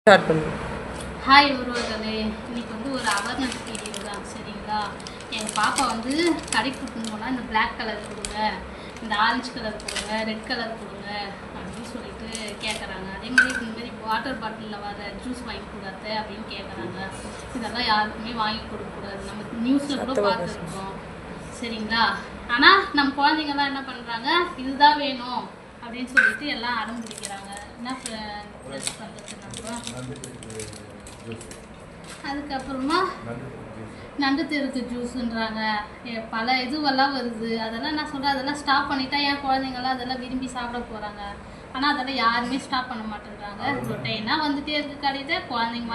Start பண்ணு. Hi உறவுகளே, இன்னைக்கு வந்து ஒரு அவேர்னஸ் வீடியோ தான். சரிங்களா, எங்கள் பாப்பா வந்து கடைக்கு கூட்டின்னு போனால் இந்த பிளாக் கலர் கொடுங்க, இந்த ஆரஞ்சு கலர் கொடுங்க, ரெட் கலர் கொடுங்க அப்படின்னு சொல்லிட்டு கேட்குறாங்க. அதேமாதிரி இந்தமாரி வாட்டர் பாட்டிலில் வர ஜூஸ் வாங்கி கொடுக்காத அப்படின்னு கேட்குறாங்க. இதெல்லாம் யாருக்குமே வாங்கி கொடுக்கக்கூடாது. நம்ம நியூஸில் கூட பார்த்துருக்கோம். சரிங்களா, ஆனால் நம்ம குழந்தைங்கலாம் என்ன பண்ணுறாங்க, இதுதான் வேணும் அப்படின்னு சொல்லிட்டு எல்லாம் அடம் பிடிக்கிறாங்க. என்ன பண்ணுறது அதுக்கப்புறமா நண்டு தெருக்கு ஜூஸுன்றாங்க. பல இதுவெல்லாம் வருது. அதெல்லாம் நான் சொல்கிறேன், அதெல்லாம் ஸ்டாப் பண்ணிட்டா என் குழந்தைங்களாம் அதெல்லாம் விரும்பி சாப்பிட போகிறாங்க. ஆனால் அதெல்லாம் யாருமே ஸ்டாப் பண்ண மாட்டேன்றாங்க. ரொட்டைனா வந்துட்டே இருக்குது கடையில். குழந்தைங்க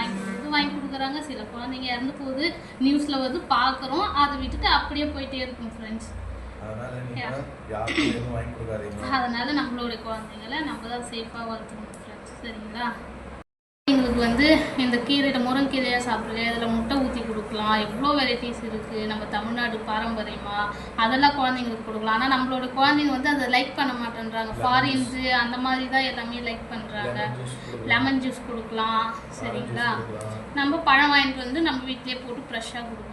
வாங்கி கொடுக்குறாங்க. சில குழந்தைங்க இறந்து போகுது, நியூஸில் வந்து பார்க்குறோம். அதை விட்டுட்டு அப்படியே போயிட்டே இருக்கும் ஃப்ரெண்ட்ஸ். அதனால நம்மளோட குழந்தைங்களை நம்ம தான் சேஃபாக வளர்த்துக்கணும் ஃப்ரெண்ட்ஸ். சரிங்களா, எங்களுக்கு வந்து இந்த கீரையில் முருங்கீரையாக சாப்பிடுங்க, அதில் முட்டை ஊற்றி கொடுக்கலாம். எவ்வளோ வெரைட்டிஸ் இருக்குது நம்ம தமிழ்நாடு பாரம்பரியமாக. அதெல்லாம் குழந்தைங்களுக்கு கொடுக்கலாம். ஆனால் நம்மளோட குழந்தைங்க வந்து அதை லைக் பண்ண மாட்டேன்றாங்க. ஃபாரின்ஸு அந்த மாதிரி தான் எல்லாமே லைக் பண்ணுறாங்க. லெமன் ஜூஸ் கொடுக்கலாம். சரிங்களா, நம்ம பழம் வாங்கிட்டு வந்து நம்ம வீட்டிலே போட்டு ஃப்ரெஷ்ஷாக கொடுக்கலாம்.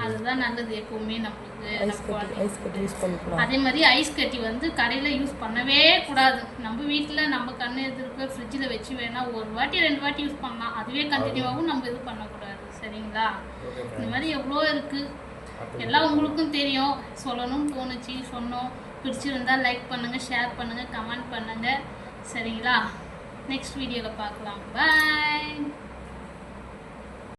அதுதான் நல்லது எப்போவுமே நம்மளுக்கு. அதே மாதிரி ஐஸ் கட்டி வந்து கடையில் யூஸ் பண்ணவே கூடாது. நம்ம வீட்டில் நம்ம கண்ணு எதிர்க்க ஃப்ரிட்ஜில் வச்சு வேணால் ஒரு வாட்டி 2 வாட்டி யூஸ் பண்ணலாம். அதுவே கண்டினியூவாகவும் நம்ம இது பண்ணக்கூடாது. சரிங்களா, இந்த மாதிரி எவ்வளோ இருக்குது. எல்லாம் உங்களுக்கும் தெரியும். சொல்லணும்னு தோணுச்சு, சொன்னோம். பிடிச்சிருந்தால் லைக் பண்ணுங்கள், ஷேர் பண்ணுங்கள், கமெண்ட் பண்ணுங்கள். சரிங்களா, நெக்ஸ்ட் வீடியோவில் பார்க்கலாம். பாய்.